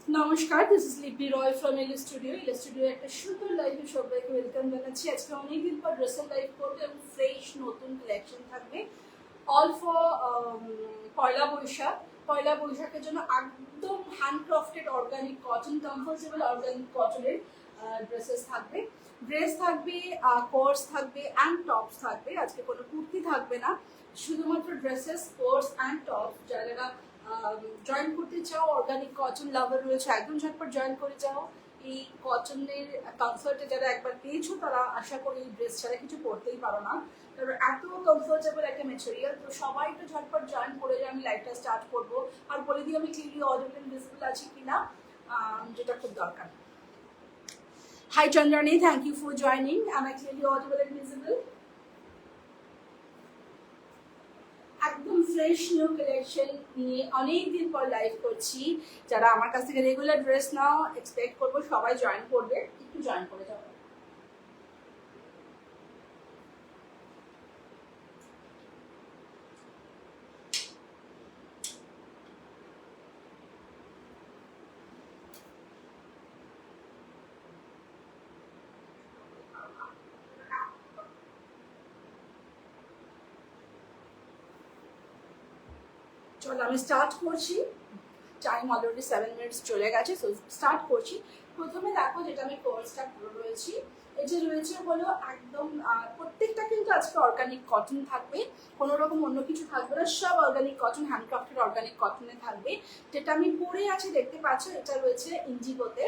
নমস্কার, this is Lipi Roy from L studio. L studio একটা সুন্দর লাইভে সবাইকে ওয়েলকাম জানাচ্ছি। আজকে অনেকদিন পর ড্রেসের লাইভ করবো এবং ফ্রেশ নতুন কালেকশন থাকবে অল ফর পয়লা বৈশাখের জন্য একদম handcrafted organic cotton, comfortable organic কটনের ড্রেসেস থাকবে। ড্রেস থাকবে, কোর্স থাকবে অ্যান্ড টপস থাকবে। আজকে কোনো কুর্তি থাকবে না, শুধুমাত্র ড্রেসেস, কোর্স অ্যান্ড টপ। যারা জয়েন করতে চাও, অর্গানিক কটন লাভার রয়েছে, একদম ঝটপট জয়েন করে যাও। এই কটনের কমফর্টে যারা একবার পেয়েছো তারা আশা করি এই ড্রেস ছাড়া কিছু পরতেই পারো না, কারণ এত কমফোর্টেবল একটা মেটেরিয়াল। তো সবাই একটু ঝটপট জয়েন করে যে আমি লাইভটা স্টার্ট করবো, আর বলে দিই আমি ক্লিয়ারলি অডিবল ভিজিবল আছে কিনা, যেটা খুব দরকার। Hi Chandrani, thank you for joining. Am I clearly audible and visible? একদম ফ্রেশ নিউ কালেকশন নিয়ে অনেকদিন পর লাইভ করছি। যারা আমার কাছ থেকে রেগুলার ড্রেস নাও, এক্সপেক্ট করবো সবাই জয়েন করবে, একটু জয়েন করে যাও। চলো আমি স্টার্ট করছি। টাইম অলরেডি 7 মিনিটস চলে গেছে, সো স্টার্ট করছি। প্রথমে দেখো যেটা আমি কোর্সটা করে রয়েছি, এটা রয়েছে হলো একদম প্রত্যেকটা কিন্তু আজকে অর্গানিক কটন থাকবে, কোনো রকম অন্য কিছু থাকবে না, সব অর্গানিক কটন, হ্যান্ডক্রাফটেড অর্গানিক কটনে থাকবে। যেটা আমি পরে আছি দেখতে পাচ্ছ, এটা রয়েছে এনজিগোতে।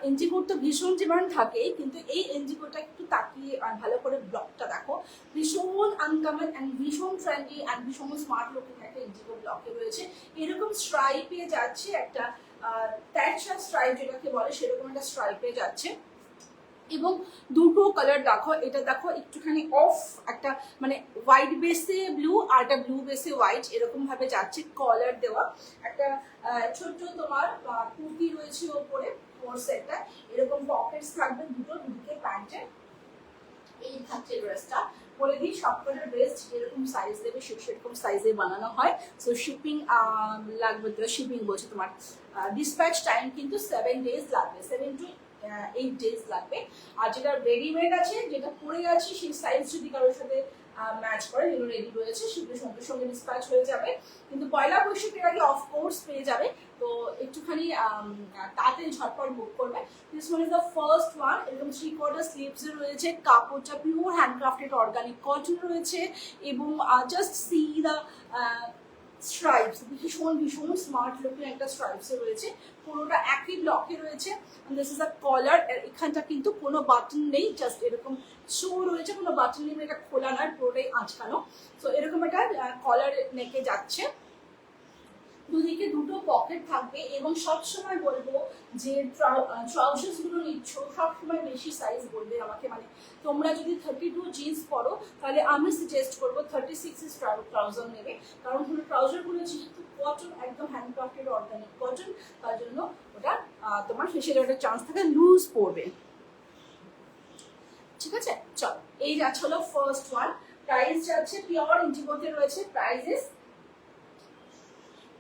এনজিগোর তো ভীষণ ডিমান্ড থাকে, কিন্তু এই এনজিগোটা একটু তাকিয়ে ভালো করে ব্লকটা দেখো, ভীষণ আনকমন অ্যান্ড ভীষণ ট্রেন্ডি অ্যান্ড ভীষণ স্মার্ট লুকিং একটা এনজিগো ব্লকে রয়েছে। এরকম স্ট্রাইপে যাচ্ছে একটা ট্যাচা স্ট্রাইপ যেটাকে বলে, সেরকম একটা স্ট্রাইপে যাচ্ছে। এবং দুটো কালার দেখো, এটা দেখো একটুখানি অফ একটা মানে হোয়াইট বেসে ব্লু আর একটা ব্লু বেসে হোয়াইট, এরকম ভাবে যাচ্ছে কলার দেওয়া। একটা ছোট্ট তোমার কুর্তি রয়েছে ওপরে, ফোর সেটটা এরকম পকেটস থাকবে দুটো, দুদিকে প্যান্টের। এই থাকছে ড্রেসটা। বলে দিই সবকটা ড্রেস যেরকম সাইজ দেবে সেরকম সাইজে বানানো হয়। সো শিপিং লাগবে, শিপিং বলছে তোমার ডিসপ্যাচ টাইম কিন্তু 7 ডেজ লাগবে, 7 to 8 ডেজ লাগবে। আর যেটা রেডিমেড আছে, যেটা পরে আছি, সেই সাইজ যদি কারোর সাথে ম্যাচ করে, যেগুলো রেডি রয়েছে সেগুলো সঙ্গে সঙ্গে ডিসপ্যাচ হয়ে যাবে। কিন্তু পয়লা বৈশাখের আগে অফকোর্স পেয়ে যাবে, তো একটুখানি তাড়াতাড়ি ঝটপট বুক করবে। This one is the first one. এরকম 3/4 স্লিভস রয়েছে, কাপড়টা পিওর হ্যান্ডক্রাফটেড অর্গানিক কটন রয়েছে। এবং জাস্ট সি দ্য স্ট্রাইপস, ভীষণ ভীষণ স্মার্ট লুকিং একটা স্ট্রাইপস রয়েছে, পুরোটা একই ব্লকে রয়েছে। দিস ইজ আ কলার। এখানটা কিন্তু কোনো বাটন নেই, জাস্ট এরকম শো রয়েছে, কোনো বাটন নেই, এটা খোলা নয়, পুরোটাই আঁচকানো। তো এরকম একটা কলার নেকে যাচ্ছে, দুদিকে দুটো পকেট থাকবে। এবং সবসময় বলবো যে ট্রাউজার্স গুলো নিচ্ছ সবসময় বেশি সাইজ বলবে আমাকে, মানে তোমরা যদি 32 জিন্স পরো তাহলে আমি সাজেস্ট করবো 36 ট্রাউজার নেবে, কারণ হলো ট্রাউজার গুলো যেহেতু কটন, একদম হ্যান্ডক্রাফটেড অর্গানিক কটন, তার জন্য ওটা তোমার ফেসে যাওয়ার চান্স থাকে, লুজ পড়বে। ঠিক আছে, চল এই যাচ্ছে হলো ফার্স্ট ওয়ান। প্রাইস যাচ্ছে পিওর ইন্ডিগোতে রয়েছে, প্রাইস ইজ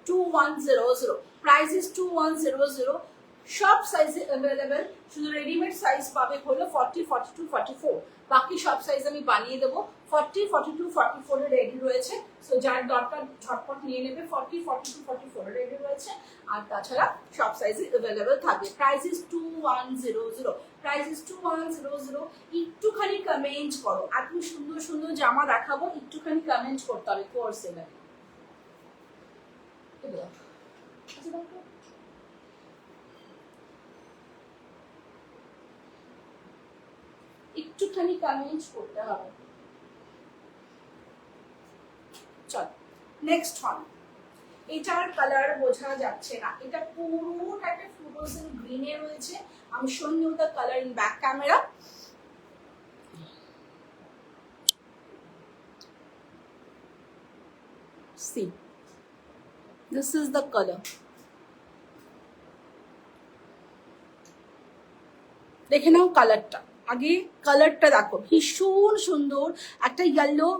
2100, price is 2100। সব সাইজে অ্যাভেলেবেল, শুধু রেডিমেড সাইজ পাবে হলো 40, 42, 44। বাকি সব সাইজ আমি বানিয়ে দেবো। 40, 42, 44 এ রেডি রয়েছে, সো যার দরকার ঝটপট নিয়ে নেবে। 40, 42, 44 এ রেডি রয়েছে, আর তাছাড়া সব সাইজে অ্যাভেলেবেল থাকবে। Price is 2100, price is 2100। একটুখানি কমেন্ট করো, এত সুন্দর সুন্দর জামা দেখাবো, একটুখানি কমেন্ট করতে হবে কোর্স এলে। একটুখানি কমেন্ট করতে হবে। চল নেক্সট ওয়ান। এটার কালার বোঝা যাচ্ছে না, এটা পুরোটা একটা ফ্লুরোসেন্ট গ্রিনে রয়েছে। আমি show you the colour in back camera. See, this is the colour. দেখে নাও কালারটা, আগে কালারটা দেখো, ভীষণ সুন্দর একটা yellow.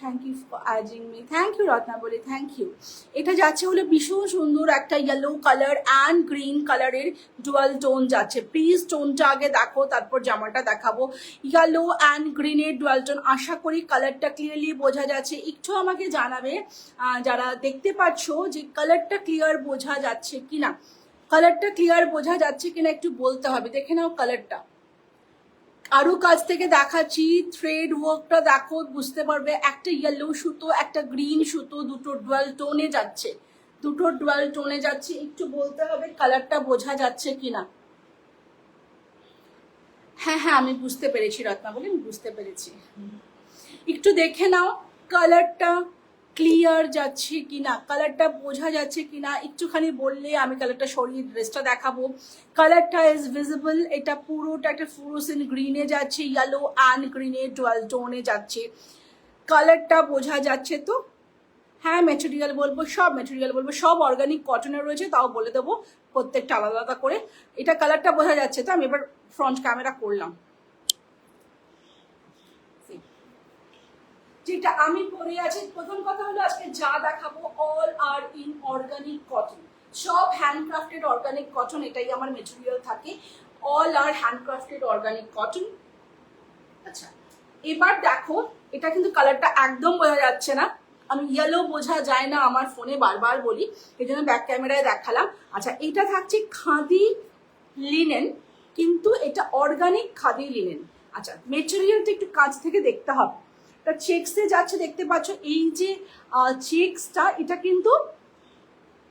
Thank you for adding me, thank you Ratna বলি, থ্যাংক ইউ। এটা যাচ্ছে হলো ভীষণ সুন্দর একটা ইয়েলো কালার অ্যান্ড গ্রিন কালারের ডুয়াল টোন যাচ্ছে। প্লিজ টোনটা আগে দেখো, তারপর জামাটা দেখাবো। ইয়েলো অ্যান্ড গ্রিনের ডুয়াল টোন, আশা করি কালারটা ক্লিয়ারলি বোঝা যাচ্ছে। একটু আমাকে জানাবে যারা দেখতে পাচ্ছ যে কালারটা ক্লিয়ার বোঝা যাচ্ছে কিনা, কালারটা ক্লিয়ার বোঝা যাচ্ছে কিনা একটু বলতে হবে। দেখে নাও কালারটা, আরো কাছ থেকে দেখাচ্ছি, থ্রেড ওয়ার্কটা দেখো, বুঝতে পারবে। একটা ইয়েলো সুতো, একটা গ্রিন সুতো, দুটো ডুয়াল টোনে যাচ্ছে, দুটো ডুয়াল টোনে যাচ্ছে। একটু বলতে হবে কালারটা বোঝা যাচ্ছে কিনা। হ্যাঁ হ্যাঁ আমি বুঝতে পেরেছি রত্না বলে, আমি বুঝতে পেরেছি। একটু দেখে নাও কালারটা ক্লিয়ার যাচ্ছে কিনা, কালারটা বোঝা যাচ্ছে কিনা, একটুখানি বললে আমি কালারটা সরিয়ে ড্রেসটা দেখাবো। কালারটা ইজ ভিজিবল, এটা পুরোটা একটা ফ্লোরোসেন্ট গ্রিনে যাচ্ছে, ইয়েলো অ্যান্ড গ্রিনে ডুয়াল টোনে যাচ্ছে। কালারটা বোঝা যাচ্ছে তো? হ্যাঁ ম্যাটেরিয়াল বলবো, সব ম্যাটেরিয়াল বলবো, সব অর্গানিক কটনের রয়েছে, তাও বলে দেবো প্রত্যেকটা আলাদা আলাদা করে। এটা কালারটা বোঝা যাচ্ছে তো? আমি এবার ফ্রন্ট ক্যামেরা করলাম। যেটা আমি পরে আছি, প্রথম কথা হলো আজকে যা দেখাবো all are in organic cotton, সব হ্যান্ডক্রাফটেড অর্গানিক কটন, এটাই আমার মেটেরিয়াল থাকে। All are handcrafted organic cotton. আচ্ছা এবার দেখো, এটা কিন্তু কালারটা একদম বোঝা যাচ্ছে না, আমি ইয়েলো বোঝা যায় না আমার ফোনে, বারবার বলি, এই জন্য ব্যাক ক্যামেরায় দেখালাম। আচ্ছা এটা থাকছে খাদি লিনেন, কিন্তু এটা অর্গানিক খাদি লিনেন। আচ্ছা মেটেরিয়ালটা একটু কাছ থেকে দেখতে হবে, এটা চেক্সে যাচ্ছে, দেখতে পাচ্ছ এই যে চেক্সটা, এটা কিন্তু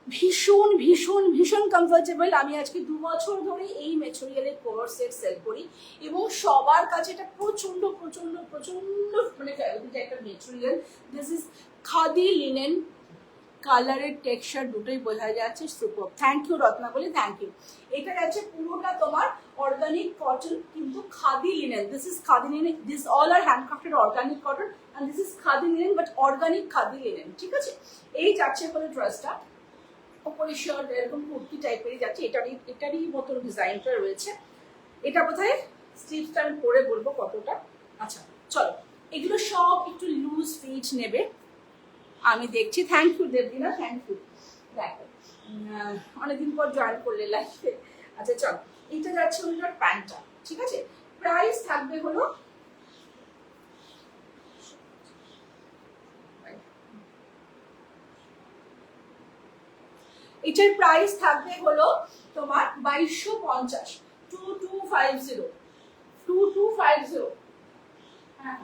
ভীষণ ভীষণ ভীষণ কমফোর্টেবল। আমি আজকে 2 বছর ধরে এই মেটেরিয়ালের কোভার সেট সেল করি এবং সবার কাছে এটা প্রচন্ড প্রচন্ড প্রচন্ড মানে ফেভারিট একটা material. This is khadi linen, কালারের টেক্সচার দুটোই বোঝা যাচ্ছে, সুপার। থ্যাংক ইউ রত্না বলি, থ্যাংক ইউ। এটা যাচ্ছে পুরোটা তোমার অর্গানিক কটন, কিন্তু khadi linen. This is khadi linen, this all are handcrafted organic cotton and this is khadi linen, but organic khadi linen, ঠিক আছে? এই যাচ্ছে হলো ড্রেসটা, উপরে শার্ট এরকম কুর্তি টাইপেরই যাচ্ছে, এটারই মতন ডিজাইনটা রয়েছে। এটা বোধহয় স্লিভসটা আমি পরে বলবো কতটা। আচ্ছা চলো, এগুলো সব একটু লুজ ফিট নেবে, আমি দেখছি। Thank you Debdina, thank you. দেখো অনেকদিন পর জয়েন করলে লাইফে। আচ্ছা চলো, এটা যাচ্ছে হলো প্যান্টটা, ঠিক আছে? প্রাইস থাকবে হলো এটার প্রাইস থাকবে হলো তোমার 2250, 2250, 2250। হ্যাঁ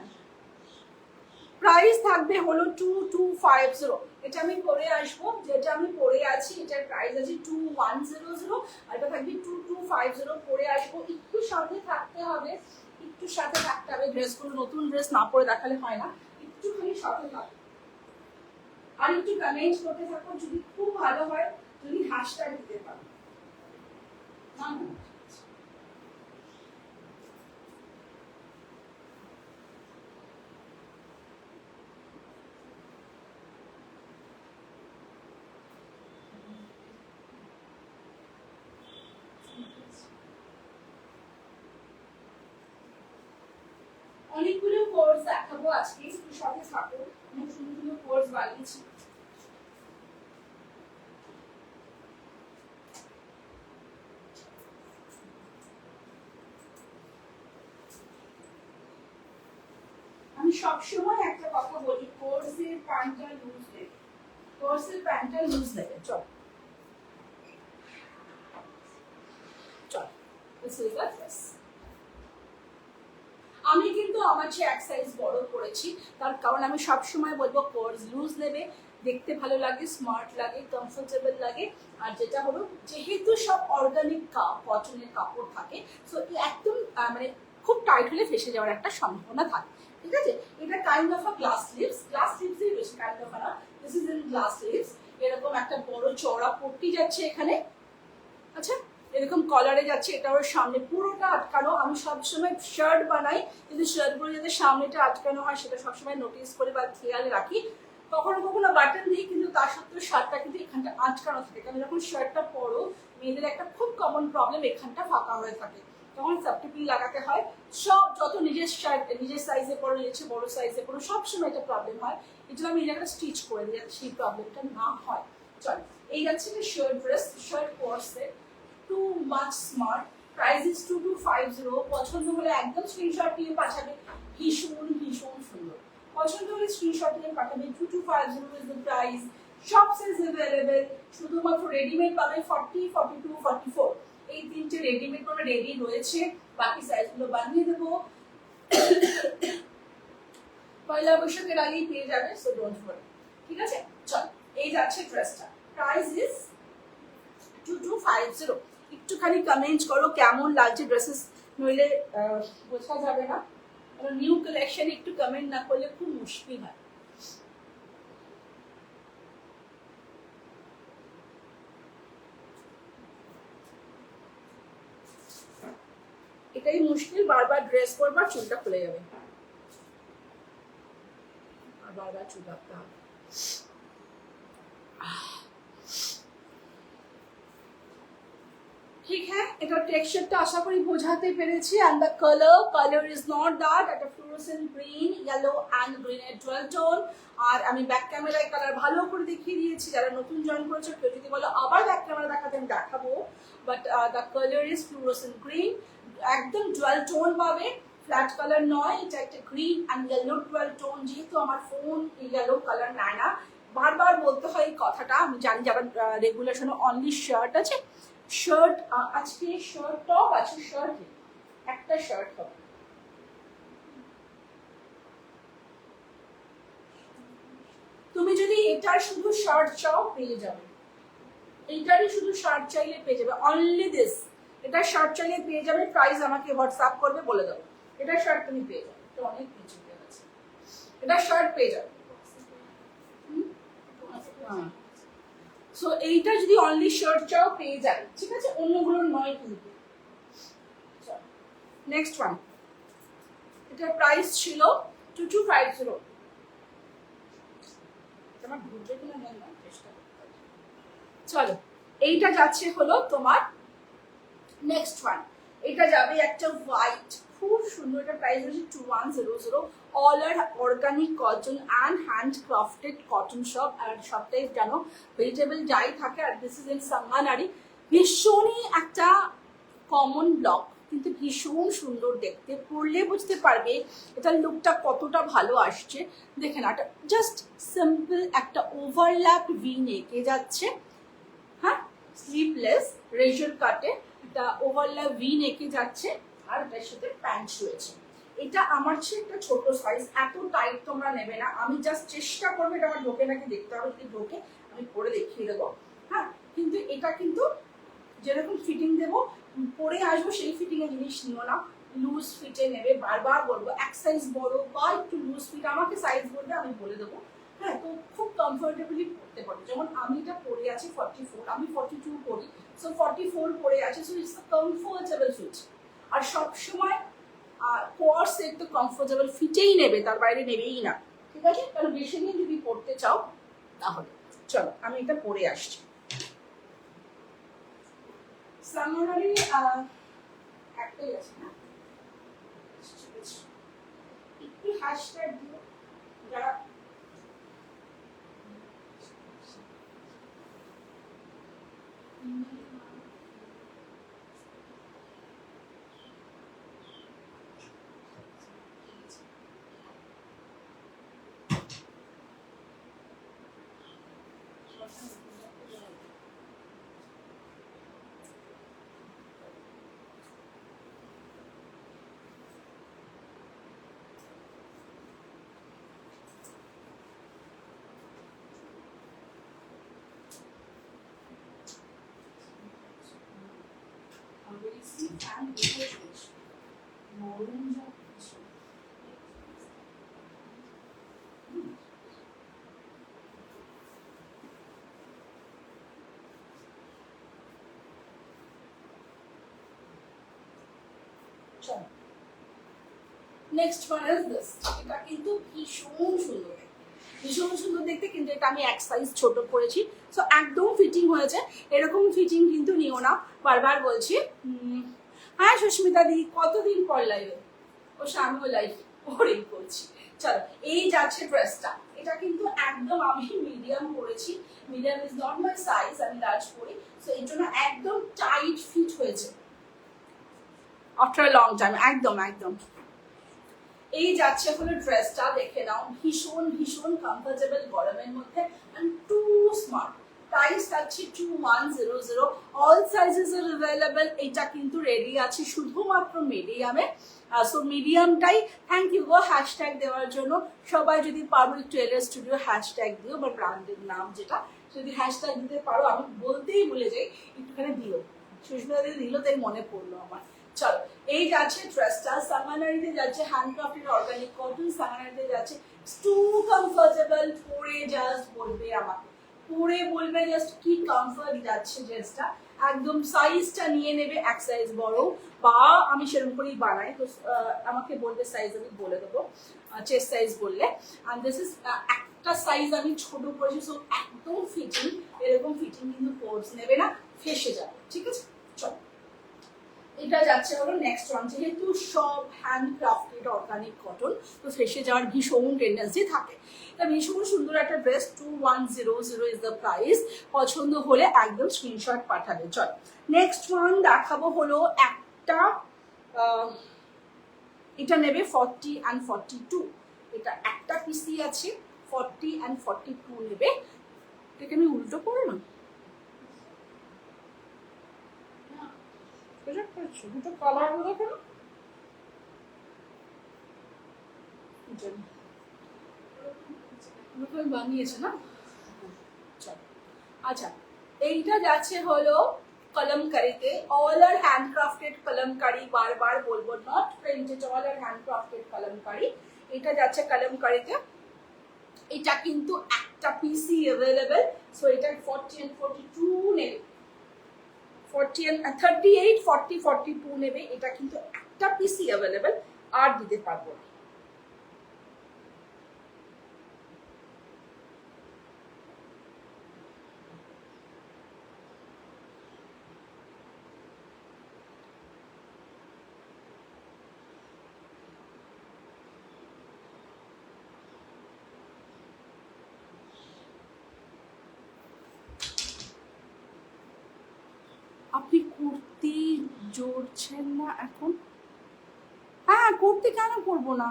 প্রাইস থাকবে হলো 2250। এটা আমি পরে আসবো, যেটা আমি পরে আছি এটার প্রাইস আছে 2100, আর এটা থাকবে 2250। পরে আসবো, একটু সাথে থাকতে হবে, একটু সাথে থাকতে হবে। ড্রেসগুলো নতুন ড্রেস না পরে দেখালে হয় না, একটুখানি সাথে থাকো আর একটু কমেন্ট করতে থাকো, যদি খুব ভালো হয় যদি হ্যাশট্যাগ দিতে পারো। অনেকগুলো কোর্স দেখাবো আজকে, একটু সাথে থাকো, অনেক সুন্দর সুন্দর কোর্স বানিয়েছি। আমি সবসময় একটা কথা বলি, কোর্সের প্যান্টটা লুজ নেবে, কোর্সের প্যান্টটা লুজ নেবে। চল চল, আমি কিন্তু আমার চেয়ে এক সাইজ বড় করেছি, তার কারণ আমি সবসময় বলবো কোর্স লুজ নেবে, দেখতে ভালো লাগে, স্মার্ট লাগে, কমফোর্টেবল লাগে। আর যেটা হলো যেহেতু সব অর্গানিক কটনের কাপড় থাকে, সো একদম মানে খুব টাইট হলে ফেসে যাওয়ার একটা সম্ভাবনা থাকে, ঠিক আছে? এটা kind of a glass sleeves, glass স্লিভসই বেশি, কাইন্ড অফ না, this is in glass sleeves. এরকম একটা বড় চওড়া পট্টি যাচ্ছে এখানে, আচ্ছা এরকম কলারে যাচ্ছে, এটা ওর সামনে পুরোটা আটকানো। আমি সবসময় শার্ট বানাই, কিন্তু শার্টগুলো যাতে সামনেটা আটকানো হয় সেটা সবসময় নোটিস করে বা খেয়াল রাখি। কখনো কখনো বাটন দিই, কিন্তু তার সত্ত্বেও শার্টটা কিন্তু এখানটা আটকানো থাকে, কারণ যখন শার্টটা পরো মেয়েদের একটা খুব কমন প্রবলেম, এখানটা ফাঁকা হয়ে থাকে, তখন সাবটিপিল লাগাতে হয়। সব যত নিজের সাইজে পড়ো, নিজের বড় সাইজে পড়ো, সবসময় একটা প্রবলেম হয়। এই জন্য আমি এটা স্টিচ করে দিই যাতে সেই প্রবলেমটা না হয়। চলো, এই যাচ্ছে একটা শার্ট ড্রেস, শার্ট কোর্সে, too much smart, price is 2250। পছন্দ হলে একদম স্ক্রিনশট নিয়ে পাঠাবে, ভীষণ ভীষণ সুন্দর। পছন্দ হলে স্ক্রিনশট নিয়ে পাঠাবে, 2250 ইজ দ্য প্রাইস। সব সাইজ অ্যাভেলেবেল, শুধুমাত্র রেডিমেড পাবে 40, 42, 44। এই তিনটে রেডিমেড পাবে, রেডি রয়েছে, বাকি সাইজগুলো বানিয়ে দেবো। পয়লা বৈশাখের আগেই পেয়ে যাবে, সো ডোন্ট ওয়ারি। ঠিক আছে, চল এই যাচ্ছে ড্রেসটা, প্রাইস ইজ 2250। একটুখানি কমেন্ট করো কেমন লাগছে ড্রেসেস, নইলে বোঝা যাবে না। নিউ কালেকশন একটু কমেন্ট না করলে খুব মুশকিল হয়। এটাই মুশকিল, বারবার ড্রেস পরবার চুলটা খুলে যাবে, আর বারবার চুল রাখতে হবে। ঠিক হ্যাঁ, এটা টেক্সচারটা আশা করি বোঝাতে পেরেছি। And the colour is not that, একটা fluorescent green, yellow and green এর ডুয়াল টোন। আর আমি ব্যাক ক্যামেরায় কালার ভালো করে দেখিয়ে দিয়েছি, যারা নতুন জয়েন করেছে কেউ যদি বলো আবার ব্যাক ক্যামেরা দেখাতে আমি দেখাবো। But the colour is fluorescent green, একদম ডুয়াল টোন পাবে, ফ্ল্যাট কালার নয়, এটা একটা green and yellow dual tone. যেহেতু আমার ফোন ইয়েলো কালার নেয় না, বারবার বলতে হয় এই কথাটা, আমি জানি যারা রেগুলেশনে অনলি শার্ট আছে, শার্ট আজকে শার্ট টপ আছে, শার্ট একটা শার্ট হবে। তুমি যদি এটার শুধু শার্ট চাও পেয়ে যাবে, এইটারই শুধু শার্ট চাইলে পেয়ে যাবে, অনলি দিস। এটা শার্ট চাইলে পেয়ে যাবে, প্রাইস আমাকে হোয়াটসঅ্যাপ করবে, বলে দেবো। এটা শার্ট তুমি পেয়ে যাবে, এটা অনেক কিছু পেয়ে গেছে, এটা শার্ট পেয়ে যাবে। সো এইটা যদি অনলি শার্ট চাও পেয়ে যাবে, ঠিক আছে, অন্যগুলোর নয় কিন্তু। নেক্সট ওয়ান, এটার প্রাইস ছিল 2250। আমার বুঝে কিনা জানি না, চেষ্টা করতে হবে। চলো, এইটা যাচ্ছে হলো তোমার নেক্সট ওয়ান, এটা যাবে একটা হোয়াইট, খুব সুন্দর। এটা প্রাইস হচ্ছে 2100। All are organic cotton and handcrafted cotton সব, আর সবটাই জানো ভেজিটেবল যাই থাকে। আর দিস ইজ ইন সাঙ্গানারি, ভীষণই একটা কমন ব্লক, কিন্তু ভীষণ সুন্দর দেখতে, পরলে বুঝতে পারবে এটার লুকটা কতটা ভালো আসছে। দেখে না, এটা জাস্ট সিম্পল একটা ওভারল্যাপ ভি নেকে যাচ্ছে, হ্যাঁ, স্লিভলেস রেজার কাটে, এটা ওভারল্যাপ ভি নেকে যাচ্ছে, আর এটার সাথে প্যান্ট রয়েছে। এটা আমার চেয়ে একটা ছোট সাইজ, এত টাইট তোমরা নেবে না। আমি জাস্ট চেষ্টা করবো, এটা আমার ঢোকে নাকি দেখতে হবে, যদি ঢোকে আমি পরে দেখিয়ে দেবো। হ্যাঁ, কিন্তু এটা কিন্তু যেরকম ফিটিং দেবো পরে আসবো সেই ফিটিং এর জিনিস নিও না, লুজ ফিটে নেবে। বারবার বলবো এক সাইজ বড় বা একটু লুজ ফিট, আমাকে সাইজ বলবে আমি বলে দেবো। হ্যাঁ, তো খুব কমফোর্টেবলি পড়তে পারবে। যেমন আমি এটা পরে আছি 44, আমি 42 পরি, সো 44 পরে আছে, so it's a comfortable fit. আর সবসময় কোর্স সেট তো কমফোর্টেবল ফিটেই নেবে, তার বাইরে নেবেই না, ঠিক আছে। কারণ বেশি দিন যদি পড়তে চাও তাহলে। চলো আমি এটা পরে আসছি। সামারি একটাই আছে না, একটু হ্যাশট্যাগ দিও যারা নেক্সট ওয়ান ইজ দিস। এটা কিন্তু ভীষণ সুন্দর, ভীষণ সুন্দর দেখতে, কিন্তু এটা আমি এক সাইজ ছোট করেছি, সো একদম ফিটিং হয়েছে। এরকম ফিটিং কিন্তু নিও না, বারবার বলছি। হ্যাঁ সুস্মিতা দি, কতদিন পর লাইভে? ও আমিও লাইভ করেই করছি। চলো, এই যাচ্ছে ড্রেসটা। এটা কিন্তু একদম আমি মিডিয়াম পরেছি, medium is not my size, আমি লার্জ পরি, সো এর জন্য একদম টাইট ফিট হয়েছে আফটার লং টাইম, একদম একদম। এই যাচ্ছে হলো ড্রেসটা, দেখে নাও, ভীষণ ভীষণ কমফোর্টেবল গরমের মধ্যে, এন্ড টু স্মার্ট। প্রাইস থাকছে 2100, অল সাইজেস আর অ্যাভেলেবল। এটা কিন্তু রেডি আছে শুধুমাত্র মিডিয়ামে, সো মিডিয়ামটাই। থ্যাংক ইউ গো হ্যাশট্যাগ দেওয়ার জন্য। সবাই যদি পারো একটু এলএস স্টুডিও হ্যাশট্যাগ দিও, বা ব্র্যান্ডের নাম যেটা, যদি হ্যাশট্যাগ দিতে পারো, আমি বলতেই ভুলে যাই, একটুখানি দিও। সুস্মিতা দিয়ে দিল তাই মনে পড়লো আমার। চলো, এই যাচ্ছে ড্রেসটা, সামানারিতে যাচ্ছে হ্যান্ডক্রাফটেড অর্গানিক কটন, সামানারিতে যাচ্ছে টু কমফোর্টেবল, পরে জাস্ট বলবে আমাকে, পরে বলবে জাস্ট কি কমফোর্ট যাচ্ছে ড্রেসটা। একদম সাইজটা নিয়ে নেবে এক সাইজ বড়, বা আমি সেরকম করেই বানাই, তো আমাকে বলবে সাইজ, আমি বলে দেবো চেস্ট সাইজ বললে। অ্যান্ড দিস ইজ একটা সাইজ আমি ছোট করেছি, সো একদম ফিটিং, এরকম ফিটিং কিন্তু কোর্স নেবে না, ফেসে যাবে, ঠিক আছে। চলো, এটা যাচ্ছে হলো নেক্সট ওয়ান। যেহেতু সব হ্যান্ডক্রাফটেড অর্গানিক কটন, তো ফেসে যাওয়ার ভীষণ টেন্ডেন্সি থাকে। এটা ভীষণ সুন্দর একটা ড্রেস, 2100 ইজ দ্য প্রাইস। পছন্দ হলে একদম স্ক্রিনশট পাঠাবে। চল, নেক্সট ওয়ান দেখাবো হলো একটা, এটা নেবে 40 and 42। এটা একটা পিসি আছে, 40 and 42 নেবে। এটাকে আমি উল্টো করো না, দুটো কালার হলো কেন বানিয়েছে না। আচ্ছা, এইটা যাচ্ছে হলো কলমকারিতে, অল আর হ্যান্ডক্রাফটেড কলমকারি, বারবার বলবো, not printed, all are handcrafted Kalamkari. এটা যাচ্ছে কলমকারিতে। এটা কিন্তু একটা পিসি অ্যাভেলেবেল, সো এটা 40 and 42 নেবে, 40 and 38, 40, 42 নেবে। এটা কিন্তু একটা পিসি অ্যাভেলেবেল, আর দিতে পারবো না। আপনি কুর্তি জোড়ছেন না এখন? হ্যাঁ, কুর্তি কেন করবো না,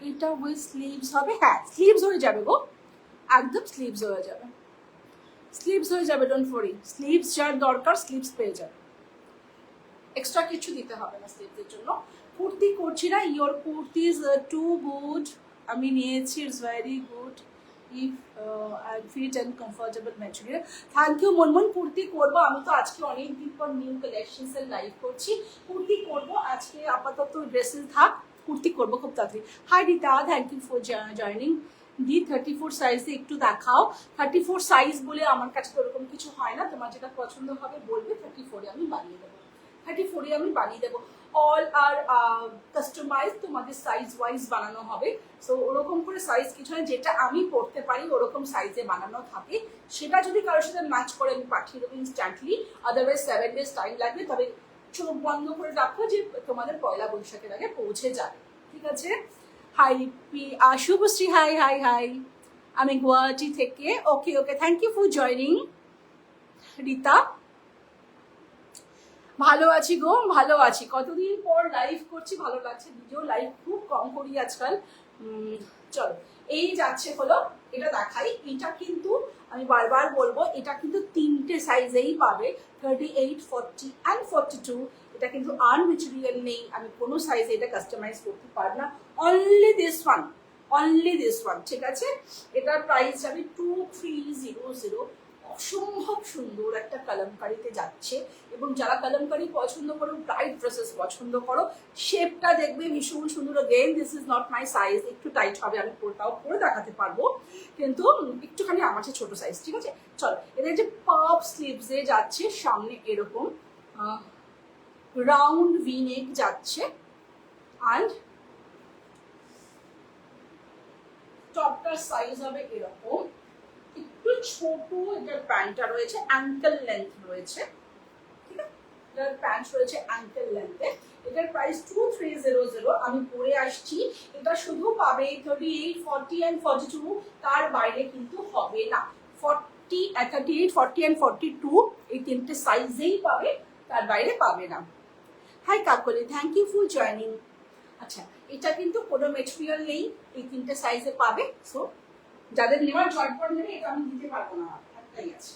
এটা উইথ স্লিভস হবে। হ্যাঁ, স্লিভস হয়ে যাবে গো, একদম স্লিভস হয়ে যাবে, স্লিভস হয়ে যাবে, ডোন্ট ওয়ারি। স্লিভস যার দরকার স্লিভস পেয়ে যাবে, এক্সট্রা কিছু দিতে হবে না স্লিভসের জন্য। কুর্তি করছি না, your kurti is too good, আমি নিয়েছি, it's very good, if fit and comfortable material. Thank you Monmon. Kurti করবো, আমি তো আজকে অনেকদিন পর নিউ কালেকশনস এর লাইভ করছি, কুর্তি করবো আজকে, আপাতত ড্রেসেস থাক, কুর্তি করবো খুব তাড়াতাড়ি। Hi Rita, thank you for joining. The 34 সাইজে একটু দেখাও। 34 সাইজ বলে আমার কাছে তো ওরকম কিছু হয় না, তোমার যেটা পছন্দ হবে বলবে, 34-এ আমি বানিয়ে দেবো, 34-এ আমি বানিয়ে দেবো। অল আর কাস্টমাইজ, তোমাদের সাইজ ওয়াইজ বানানো হবে, সো ওরকম করে সাইজ কিছু হয়, যেটা আমি পড়তে পারি ওরকম সাইজে বানানো থাকে। সেটা যদি কারোর সাথে ম্যাচ করে আমি পাঠিয়ে দেবো ইনস্ট্যান্টলি, আদারওয়াইজ 7 days টাইম লাগবে। তবে চোখ বন্ধ করে রাখো যে তোমাদের পয়লা বৈশাখের আগে পৌঁছে যাবে, ঠিক আছে। Hi Shubhashree, hi hi hi, আমি গুয়াহাটি থেকে। Okay okay, thank you for joining. Rita, ভালো আছি গো, ভালো আছি, কতদিন পর লাইভ করছি, ভালো লাগছে। ভিডিও লাইভ খুব কম করি আজকাল। চলো, এই যাচ্ছে হলো, এটা দেখাই। এটা কিন্তু আমি বারবার বলবো, এটা কিন্তু 3টে সাইজেই পাবে, 38, 40 and 42। এটা কিন্তু আর মেটেরিয়াল নেই, আমি কোনো সাইজে এটা কাস্টমাইজ করতে পারবো না, only this one, only this one, ঠিক আছে। এটার প্রাইস যাবে 2300। অসম্ভব সুন্দর একটা কলমকারিতে যাচ্ছে, এবং যারা কলমকারি পছন্দ করো, ব্রাইট ড্রেসেস পছন্দ করো, শেপটা দেখবে ভীষণ সুন্দর। Again this is not my size, একটু টাইট হবে, আমি তাও পরে দেখাতে পারবো, কিন্তু একটুখানি আমার চেয়ে ছোট সাইজ, ঠিক আছে। চলো, এদের যে পাফ স্লিভসে যাচ্ছে, সামনে এরকম রাউন্ড ভি নেক যাচ্ছে, অ্যান্ড টপটার সাইজ হবে এরকম, একটু ছোট এটার প্যান্টটা রয়েছে, অ্যাঙ্কেল লেন্থ রয়েছে, ঠিক আছে। এটার প্যান্ট রয়েছে অ্যাঙ্কেল লেন্থে। এটার প্রাইস 2300। আমি পরে আসছি, এটা শুধু পাবে 38, 40 অ্যান্ড 42, তার বাইরে কিন্তু হবে না। 38, 40 অ্যান্ড 42 এই তিনটে সাইজেই পাবে, তার বাইরে পাবে না। Hi Kakoli, thank you for joining. আচ্ছা, এটা কিন্তু কোনো মেটেরিয়াল নেই, এই তিনটে সাইজে পাবে। সো যাদের নেওয়ার ঝটপট নেবে, এটা আমি দিতে পারবো না, একটাই আছে।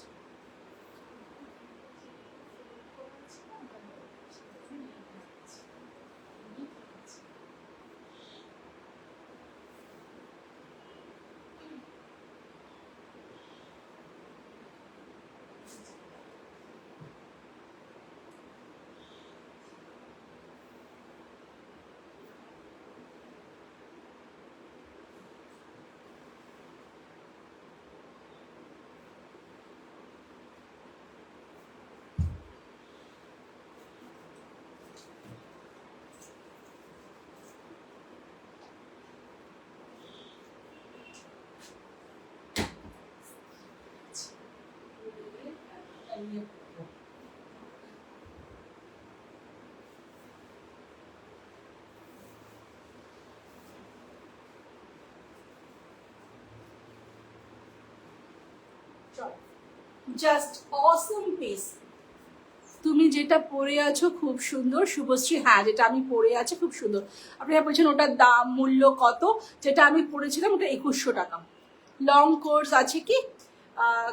জাস্ট অসম পিস। তুমি যেটা পরে আছো খুব সুন্দর শুভশ্রী, হ্যাঁ যেটা আমি পরে আছি খুব সুন্দর। আপনারা বলছেন ওটার দাম মূল্য কত? যেটা আমি পরেছিলাম ওটা 2100 টাকা। লং কোর্স আছে কি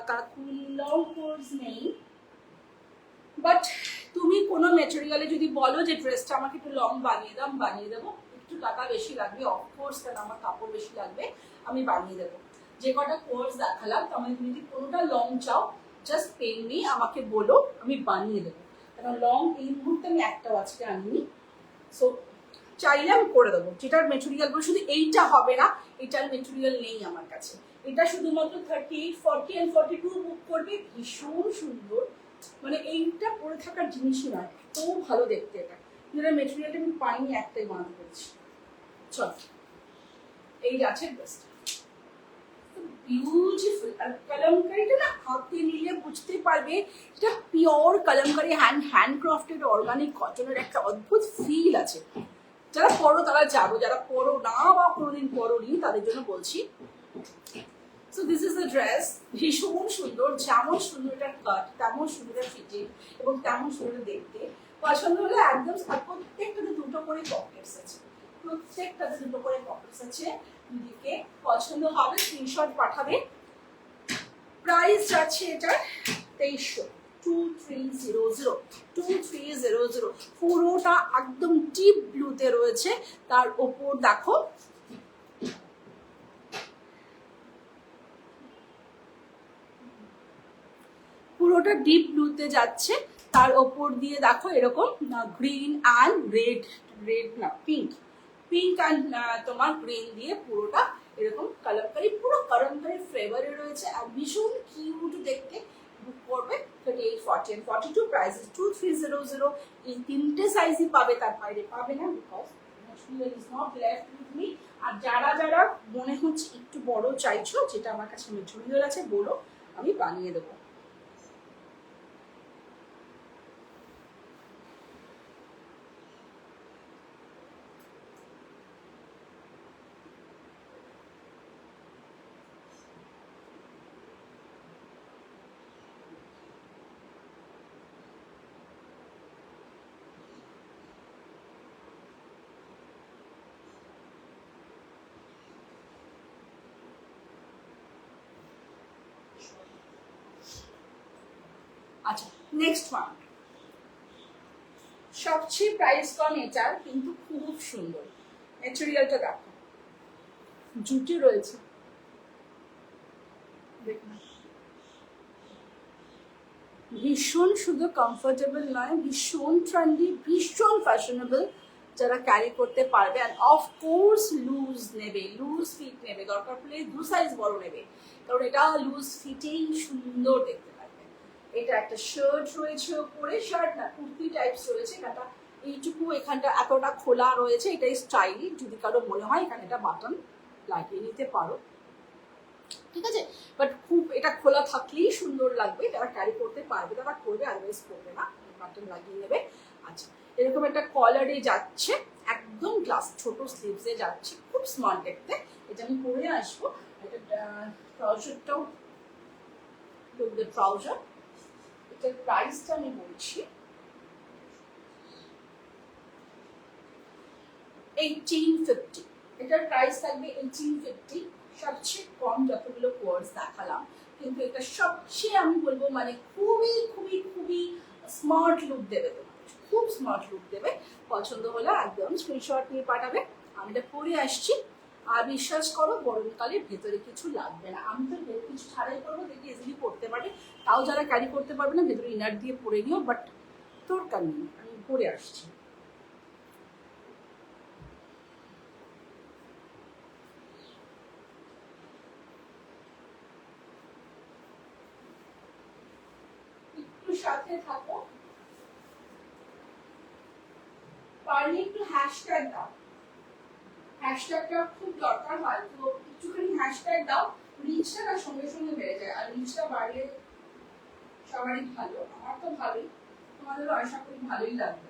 কাকু? লং কোর্স নেই, বাট তুমি কোনো মেটেরিয়ালে যদি বলো যে ড্রেসটা আমাকে একটু লং বানিয়ে দাও, বানিয়ে দেবো। একটু টাকা বেশি লাগবে অফকোর্স, কারণ আমার কাপড় বেশি লাগবে, আমি বানিয়ে দেবো। যে কটা কোর্স দেখালাম তাহলে তুমি যদি কোনোটা লং চাও জাস্ট পেন মি, আমাকে বলো, আমি বানিয়ে দেবো। কারণ লং এই মুহূর্তে আমি একটাও আজকে আনিনি, সো চাইলে আমি করে দেবো। যেটার মেটেরিয়াল বলো, শুধু এইটা হবে না, এটার মেটেরিয়াল নেই আমার কাছে। এটা শুধুমাত্র 38, 40 অ্যান্ড 42 বুক করবে। ভীষণ সুন্দর, মানে এইটা পরে থাকার জিনিসই নয়, এত ভালো দেখতে। এটা এটার মেটেরিয়ালটা আমি পাইনি, একটাই বানাতে পেরেছি। চল, এই আছে ড্রেসটা, বিউটিফুল। আর কলমকারিটা না হাতে নিলে বুঝতে পারবে এটা পিওর কলমকারি, হ্যান্ডক্রাফটেড অর্গানিক কটনের একটা অদ্ভুত ফিল আছে। যারা পড়ো তারা জানো, যারা পড়ো না বা কোনোদিন পড়োনি তাদের জন্য বলছি। So this is the dress, ভীষণ সুন্দর। যেমন সুন্দর এটা কাট, তেমন সুন্দর ফিটিং এবং তেমন সুন্দর দেখতে। পছন্দ হলে একদম, প্রত্যেকটাতে দুটো করে পকেটস আছে, প্রত্যেকটাতে দুটো করে পকেটস আছে দুদিকে। পছন্দ হবে স্ক্রিনশট পাঠাবে। প্রাইস যাচ্ছে এটার 2300, 2300। পুরোটা একদম ডিপ ব্লুতে রয়েছে। তার ওপর দেখো পুরোটা ডিপ ব্লুতে যাচ্ছে, তার ওপর দিয়ে দেখো এরকম গ্রিন অ্যান্ড রেড না পিঙ্ক অ্যান্ড তোমার গ্রিন দিয়ে পুরোটা এরকম কালামকারি, পুরো কালামকারি ফ্লেভারে রয়েছে আর ভীষণ কিউট দেখতে। বুক করবে 38, 40 and 42, প্রাইস 2300। এই তিনটে সাইজই পাবে, তার বাইরে পাবে না, because material is not left with me। আর যারা যারা মনে হচ্ছে একটু বড় চাইছো, যেটা আমার কাছে মেটেরিয়াল আছে বলো, আমি বানিয়ে দেবো। আচ্ছা, নেক্সট ওয়ান, সবচেয়ে প্রাইস কম এটার, কিন্তু খুব সুন্দর। ম্যাটেরিয়ালটা দেখো, জুটি রয়েছে, দেখুন ভীষণ শুধু কমফোর্টেবল নয়, ভীষণ ট্রেন্ডি, ভীষণ ফ্যাশনেবল। যারা ক্যারি করতে পারবে, অ্যান্ড অফকোর্স লুজ নেবে, লুজ ফিট নেবে, দরকার পড়লে 2 সাইজ বড় নেবে, কারণ এটা লুজ ফিটেই সুন্দর দেখতে লাগবে। এটা একটা শার্ট রয়েছে ওপরে, শার্ট না কুর্তি টাইপস রয়েছে। এটা এইটুকু এখানটা এতটা খোলা রয়েছে, এটাই স্টাইলি। যদি কারো মনে হয় এখানে এটা বাটন লাগিয়ে নিতে পারো, ঠিক আছে, বাট খুব এটা খোলা থাকলেই সুন্দর লাগবে। যারা ক্যারি করতে পারবে তারা করবে, আদারওয়াইজ করবে না, বাটন লাগিয়ে নেবে। আচ্ছা, এরকম একটা কলারে যাচ্ছে, একদম গ্লাস ছোট স্লিভসে যাচ্ছে, খুব স্মার্ট দেখতে। এটা আমি পরে আসবো। এটা ট্রাউজারটাও লুক দ্য ট্রাউজার। এটার প্রাইসটা আমি বলছি 1850। এটার প্রাইস থাকবে 1850। সবচেয়ে কম যতগুলো কোর্স দেখালাম, কিন্তু এটা সবচেয়ে আমি বলবো মানে খুবই খুবই খুবই স্মার্ট লুক দেবে, তোমার খুব স্মার্ট লুক দেবে। পছন্দ হলে একদম স্ক্রিনশট নিয়ে পাঠাবে। আমি এটা পরে আসছি। আর বিশ্বাস করো গরমকালে ভেতরে কিছু লাগবে না। আমি তো কিছু ছাড়াই করবো, দেখি ইজিলি পড়তে পারে। তাও যারা ক্যারি করতে পারবে না ভেতরে ইনার দিয়ে পরে নিও, বাট দরকার নেই, আমি পরে আসছি। সাথে থাকো, পারলে একটু হ্যাশট্যাগ দাও, হ্যাশট্যাগটা খুব দরকার হয়। তো একটুখানি হ্যাশট্যাগ দাও, রিচটা না সঙ্গে সঙ্গে বেড়ে যায়। আর রিচটা বাড়লে সবারই ভালো, আমার তো ভালোই, তোমাদেরও আশা করি ভালোই লাগবে।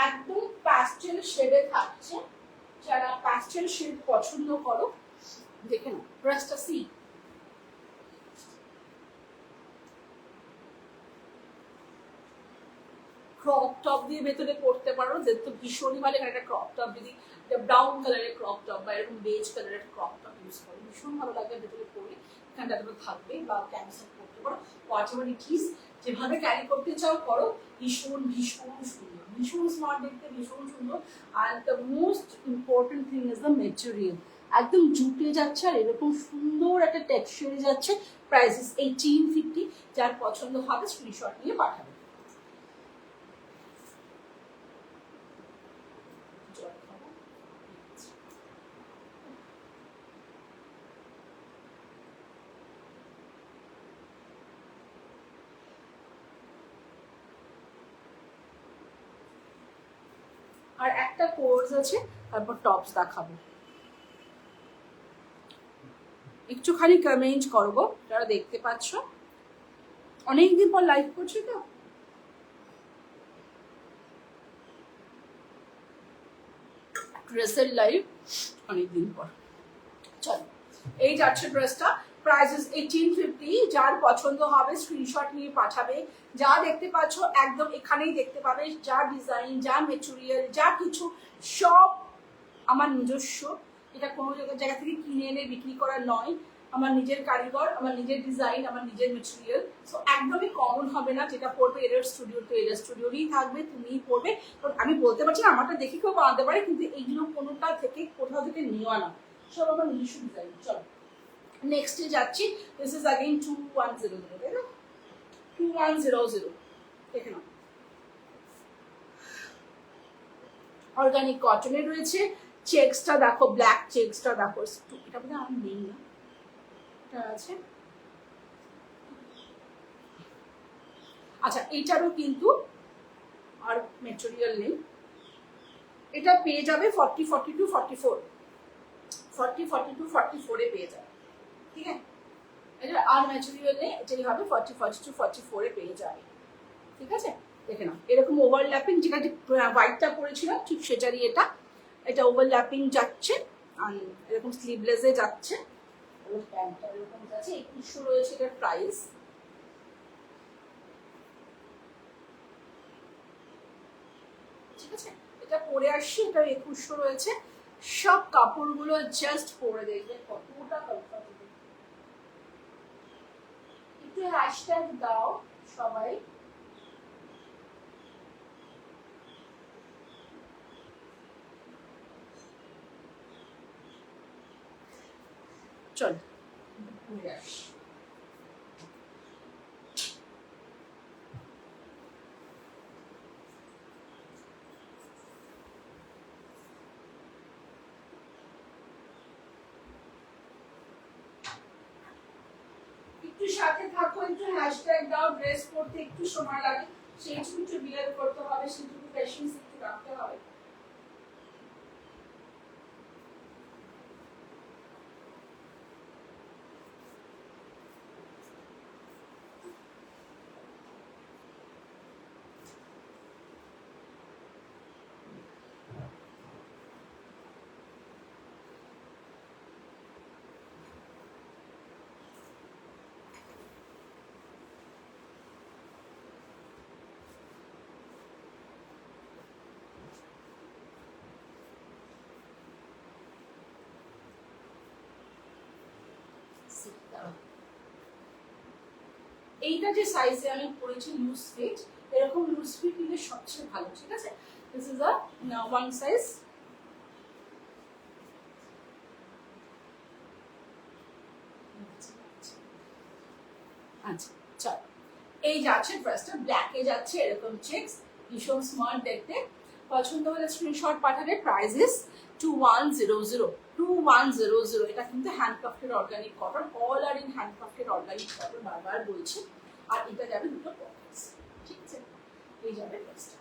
একদম প্যাস্টেল শেডে থাকছে, যারা প্যাস্টেল শেড পছন্দ করো দেখে নাও। ড্রেসটা সি ক্রপ টপ দিয়ে ভেতরে পড়তে পারো, যেহেতু ভীষণই ভালো। এখানে একটা ক্রপ টপ যদি ব্রাউন কালারের ক্রপ টপ বা এরকম বেজ কালারের ক্রপ টপ ইউজ করো, ভীষণ ভালো লাগবে ভেতরে পড়লে। এখানটা থাকবে বা ক্যান্সেল করতে পারো, হোয়াটএভার ইট ইজ, যেভাবে ক্যারি করতে চাও করো। ভীষণ ভীষণ সুন্দর, ভীষণ স্মার্ট দেখতে, ভীষণ সুন্দর। Are the most important thing is the material, একদম জুটে যাচ্ছে আর এরকম সুন্দর একটা টেক্সচারে যাচ্ছে। Price is 1850। যার পছন্দ হবে স্ক্রিনশট নিয়ে পাঠাবে। আর একটা কোর্স আছে, তারপর টপস দেখাবো। একটুখানি কমেন্ট করবো যারা দেখতে পাচ্ছ, অনেকদিন পর লাইভ করছি তো। ড্রেসের লাইভ অনেকদিন পর। চলো, এই যাচ্ছে ড্রেসটা। Price is 1850। যার পছন্দ হবে স্ক্রিনশট নিয়ে পাঠাবে। যা দেখতে পাচ্ছ একদম এখানেই দেখতে পাবে, যা ডিজাইন, যা মেটেরিয়াল, যা কিছু সব আমার নিজস্ব। এটা কোনো জায়গা থেকে কিনে এনে বিক্রি করা নয়, আমার নিজের কারিগর, আমার নিজের ডিজাইন, আমার নিজের মেটেরিয়াল। সো একদমই কমন হবে না। যেটা পড়বে এরর স্টুডিও তো এরর স্টুডিওরই থাকবে, তুমিই পড়বে। আমি বলতে পারছি না আমারটা দেখে কেউ বানাতে পারে, কিন্তু এইগুলো কোনোটা থেকে কোথাও থেকে নেওয়া না, সব আমার নিজস্ব ডিজাইন। চলো নেক্সটে যাচ্ছি। দিস ইজ अगेन 2100, তাই না? 2100 দেখে নাও। অর্গানিক কটনের রয়েছে। চেকসটা দেখো, ব্ল্যাক চেকসটা দেখো। এটা বোধহয় আর নেই না, এটা আছে। আচ্ছা, এইটারও কিন্তু আর মেটেরিয়াল নেই। এটা পেয়ে যাবে 40, 42, 44, 40, 42, 44 এ পেয়ে যাবে। ঠিক আছে, এটা আর মেটেরিয়াল নেই, এটাই হবে 40, 42, 44 এ পেয়ে যাবে। ঠিক আছে, দেখে নাও। এরকম ওভারল্যাপিং, যেটা হোয়াইটটা পরেছিলাম ঠিক সেটারই এটা। এটা ওভারল্যাপিং যাচ্ছে আর এরকম স্লিভলেসে যাচ্ছে। প্যান্টটা এরকম যাচ্ছে। 2100 রয়েছে এটার প্রাইস। ঠিক আছে, এটা পরে আসছি, এটা 2100 রয়েছে। সব কাপড়গুলো জাস্ট পরে দেখবে কতটা কমফর্টেবল। একটু হ্যাশট্যাগ দাও সবাই। চল ঘুরে আসি। একটু সাথে থাকো, একটু হ্যাশট্যাগ দাও, ড্রেস পরতে একটু সময় লাগে, সেইটুকু একটু বিয়ার করতে হবে, সেইটুকু পেশেন্স একটু রাখতে হবে। এইটা যে সাইজে আমি পরেছি লুজ ফিট, এরকম লুজ ফিট নিলে সবচেয়ে ভালো, ঠিক আছে? This is a one size. আচ্ছা চল, এই যাচ্ছে ড্রেসটা, ব্ল্যাকে যাচ্ছে, এরকম চেকস, ভীষণ স্মার্ট দেখতে। পছন্দ হলে স্ক্রিনশট পাঠালে। Price is 2100, 2100। এটা কিন্তু handcrafted organic cotton, all are in handcrafted organic cotton, বারবার বলছি। আর এটা যাবে দুটো পকেটস, ঠিক আছে? এই যাবে ড্রেসটা।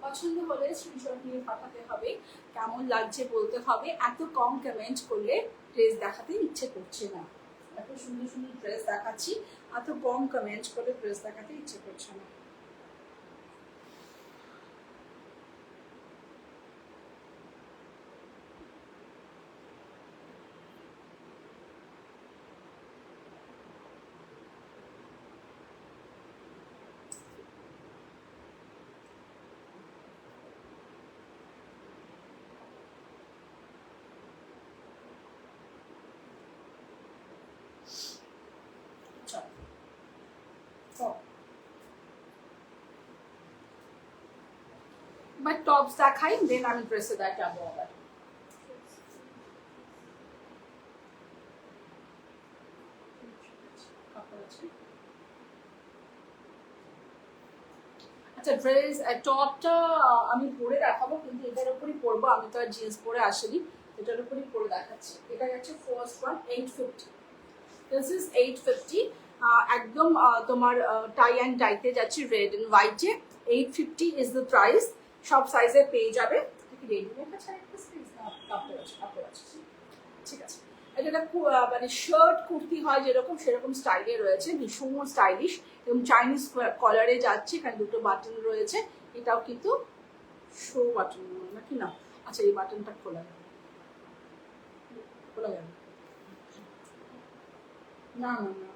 পছন্দ হলে স্ক্রিনশট নিয়ে পাঠাতে হবে, কেমন লাগছে বলতে হবে। এত কম কমেন্ট করলে ড্রেস দেখাতে ইচ্ছে করছে না। এত সুন্দর সুন্দর ড্রেস দেখাচ্ছি, এত কম কমেন্ট করলে ড্রেস দেখাতে ইচ্ছে করছে না। বাট টপস দেখাই, দেন আমি ড্রেসে দেখাবো আবার। আচ্ছা ড্রেস টপটা আমি পরে দেখাবো, কিন্তু এটার উপরই পরবো, আমি তো আর জিন্স পরে আসিনি, এটার উপরই পরে দেখাচ্ছি। এটা যাচ্ছে ফার্স্ট ওয়ান 850। This is 850। একদম তোমার টাই অ্যান্ড ডাইতে যাচ্ছে, রেড এন্ড হোয়াইটে। 850 ইজ দ্য প্রাইস। সব সাইজে পেয়ে যাবে। রেডিমেড আছে একটা সাইজ না, কাপড় আছে, কাপড় আছে, ঠিক আছে? এটা মানে শার্ট কুর্তি হয় যেরকম, সেরকম স্টাইলে রয়েছে, ভীষণ স্টাইলিশ এবং চাইনিজ কলারে যাচ্ছে। এখানে দুটো বাটন রয়েছে, এটাও কিন্তু শো বাটন নাকি না? আচ্ছা এই বাটনটা খোলা যাবে, খোলা যাবে না না না।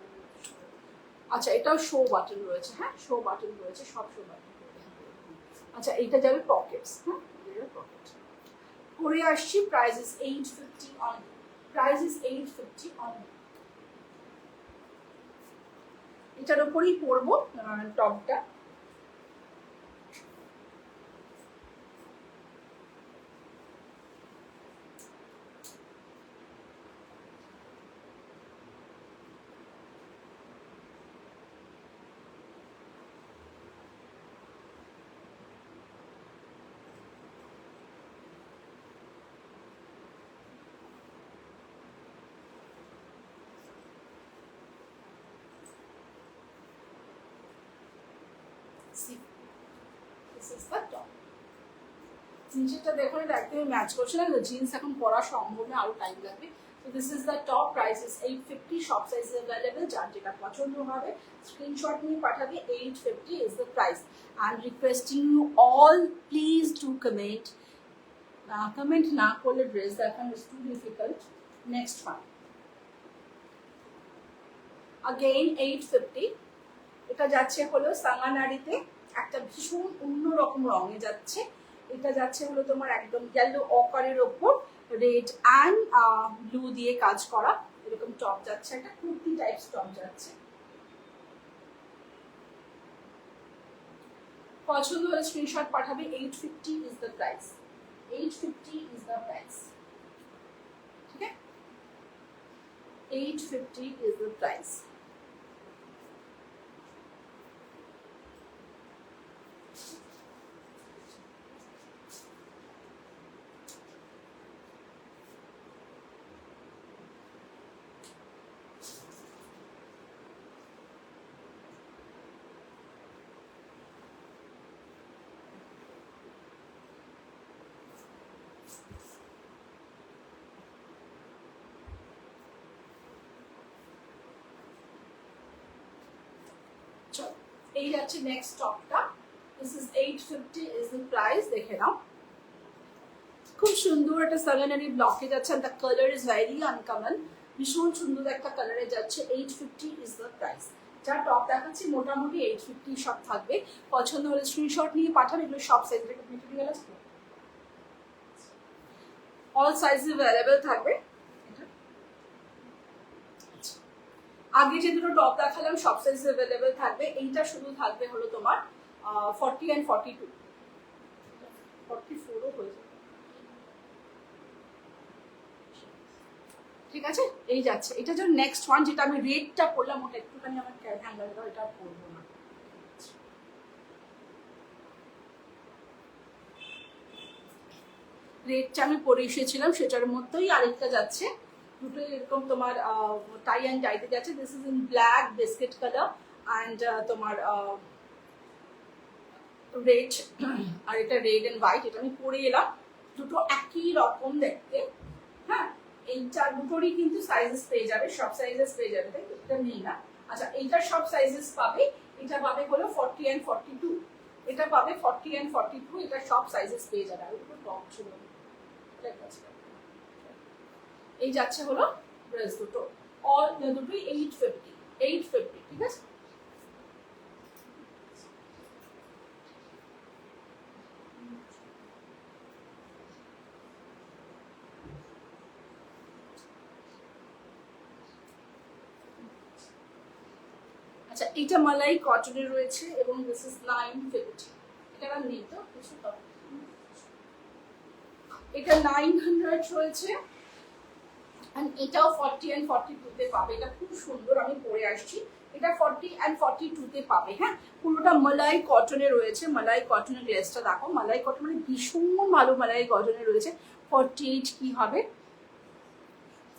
আচ্ছা এটাও শো বাটন রয়েছে, হ্যাঁ শো বাটন রয়েছে, সব শো বাটন। আচ্ছা এইটা যাবে পকেটস, হ্যাঁ পকেট। করে আসছি। Price is 850 only. Price is 850 only. এটার উপরই পরবো টপটা। জিন্সটা দেখুন, এটা একদমই ম্যাচ করছে না, জিন্স এখন পরা সম্ভব না, আরো টাইম লাগবে। So this is the top, price is 850, shop size is available, যার যেটা পছন্দ হবে স্ক্রিনশট নিয়ে পাঠাবে। 850 is the price, and requesting you all please to comment. Comment না করলে ড্রেস দেখানো is too difficult. Next one, again 850। এটা যাচ্ছে হলো সাঙ্গানারিতে, একটা ভীষণ অন্যরকম রঙে যাচ্ছে। এটা যাচ্ছে হলো তোমার একদম ইয়েলো অকারের ওপর রেড অ্যান্ড ব্লু দিয়ে কাজ করা, এরকম টপ যাচ্ছে, একটা কুর্তি টাইপস টপ যাচ্ছে। পছন্দ হলে স্ক্রিনশট পাঠাবে। 850 is the price, 850 is the price, ঠিক আছে, 850 ইজ দ্য প্রাইস। চলো এই যাচ্ছে নেক্সট টপটা। This is 850 is the price. দেখে নাও, খুব সুন্দর একটা সাগানারি ব্লকে যাচ্ছে। The colour is very uncommon, ভীষণ সুন্দর একটা কালারে যাচ্ছে। 850 ইজ দ্য প্রাইস। যা টপ দেখাচ্ছি মোটামুটি 850 সব থাকবে। পছন্দ হলে স্ক্রিনশট নিয়ে পাঠান। এগুলো সব সাইজের মেটেরিয়াল আছে, অল সাইজ অ্যাভেলেবেল থাকবে। আগে যে দুটো টপ দেখালাম সব সাইজ অ্যাভেলেবেল থাকবে। এইটা শুধু থাকবে হলো তোমার 40 and 42, 44ও হয়ে যাবে, ঠিক আছে। এই যাচ্ছে, এটা যে নেক্সট ওয়ান যেটা আমি রেডটা পরলাম, ওটা একটুখানি আমার হ্যাঙ্গারটা, এটা পরবো না। রেডটা আমি পরে এসেছিলাম, সেটার মধ্যেই আরেকটা যাচ্ছে। দুটোই এরকম তোমার টাই অ্যান্ড ডাইতে যাচ্ছে। This is in black biscuit colour and তোমার রেড, আর এটা রেড অ্যান্ড হোয়াইট। এটা আমি পরে এলাম, দুটো একই রকম দেখতে। হ্যাঁ, এইটা দুটোরই কিন্তু সাইজেস পেয়ে যাবে, সব সাইজেস পেয়ে যাবে, তাই এটা নেই না। আচ্ছা, এইটার সব সাইজেস পাবে। এটা পাবে হলো 40 and 42, এটা পাবে 40 and 42, এটা সব সাইজেস পেয়ে যাবে। আর দুটো টপ ছিল, এই যাচ্ছে হলো ড্রেস দুটো, অল দুটোই 850, 850, ঠিক আছে। আচ্ছা, এটা মালাই কটনের রয়েছে এবং দিস ইজ 950। এটা আর নেই তো কিছু, এটা 900 রয়েছে। এটাও 40 and 42 তে পাবে। এটা খুব সুন্দর, আমি পরে আসছি। এটা 40 and 42 তে পাবে। হ্যাঁ, পুরোটা মালাই কটনে রয়েছে। মালাই কটনের গ্লেসটা দেখো, মালাই কটন মানে ভীষণ ভালো মালাই কটনে রয়েছে। 48 কি হবে,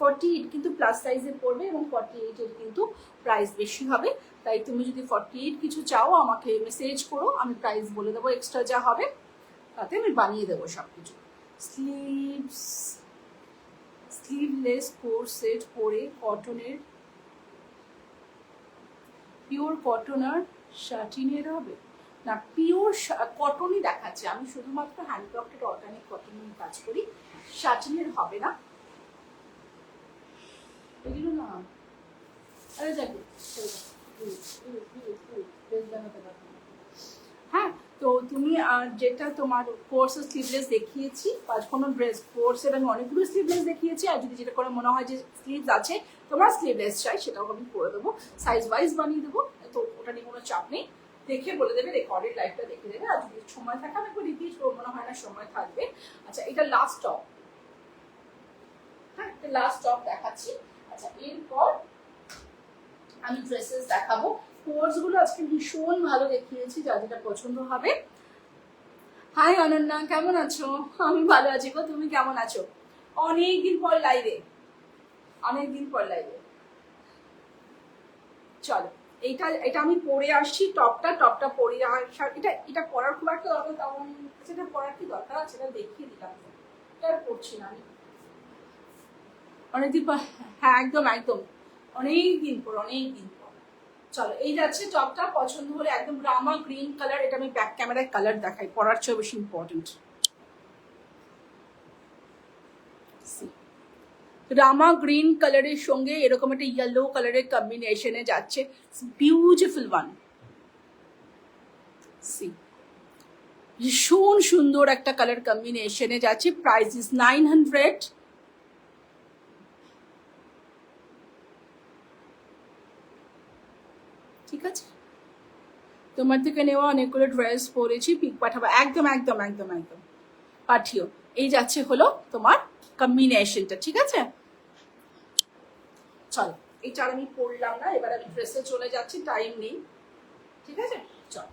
48 কিন্তু প্লাস সাইজে পড়বে এবং 48 এর কিন্তু প্রাইস বেশি হবে। তাই তুমি যদি 48 কিছু চাও আমাকে মেসেজ করো, আমি প্রাইস বলে দেবো, এক্সট্রা যা হবে তাতে আমি বানিয়ে দেবো সব কিছু। স্লিভলেস কোর সেট পরে কটনের, পিওর কটন আর শাটিনের হবে না, পিওর কটনই দেখাচ্ছে। আমি শুধুমাত্র হ্যান্ডক্রাফটেড অর্গানিক কটন নিয়ে কাজ করি, শাটিনের হবে না। এগুলো না, আরে যাবে। হ্যাঁ, তো তুমি যেটা তোমার কোর্স স্লিভলেস দেখিয়েছি, 5 ড্রেস কোর্স এবং অনেকগুলো স্লিভলেস দেখিয়েছি। আর যদি যেটা করে মনে হয় যে স্লিভস আছে, তোমার স্লিভলেস চাই, সেটাও আমি করে দেবো, সাইজ ওয়াইজ বানিয়ে দেবো। তো ওটা নিয়ে কোনো চাপ নেই, দেখে বলে দেবে, রেকর্ডেড লাইভটা দেখে দেবে। আর যদি সময় থাকে আমি একটু রিপিট করবো, মনে হয় না সময় থাকবে। আচ্ছা, এটা লাস্ট টপ। হ্যাঁ, এটা লাস্ট টপ দেখাচ্ছি। আচ্ছা, এরপর আমি ড্রেসেস দেখাবো। কোর্স গুলো আজকে ভীষণ ভালো দেখিয়েছি, যা যেটা পছন্দ হবে। হাই অনন্যা, কেমন আছো? আমি ভালো আছি গো, তুমি কেমন আছো? অনেকদিন পর লাইভে, অনেকদিন পর লাইভে। চলো, এটা আমি পরে আসছি। টপটা পরে আসার, এটা পরার খুব একটা দরকার, তেমন সেটা পরার কি দরকার আছে, সেটা দেখিয়ে দিলাম। এটা আর পড়ছি না আমি, অনেকদিন পর। হ্যাঁ, একদম একদম, অনেকদিন পর। চলো, এই যাচ্ছে টপটা। পছন্দ হলে একদম রামা গ্রিন কালার, এটা আমি ব্যাক ক্যামেরায় কালার দেখাই, পরার চেয়ে বেশি ইম্পর্টেন্ট। রামা গ্রিন কালারের সঙ্গে এরকম একটা ইয়েলো কালারের কম্বিনেশনে যাচ্ছে, বিউটিফুল ওয়ান। সি, ভীষণ সুন্দর একটা কালার কম্বিনেশনে যাচ্ছে। Price is 900। ঠিক আছে, তোমার থেকে নেওয়া অনেকগুলো ড্রেস পরেছি, পিক পাঠাবো, একদম একদম একদম একদম পাঠিও। এই যাচ্ছে হলো তোমার কম্বিনেশনটা, ঠিক আছে? চলো, এইটা আর আমি পরলাম না, এবার আমি ড্রেসে চলে যাচ্ছি, টাইম নেই, ঠিক আছে? চল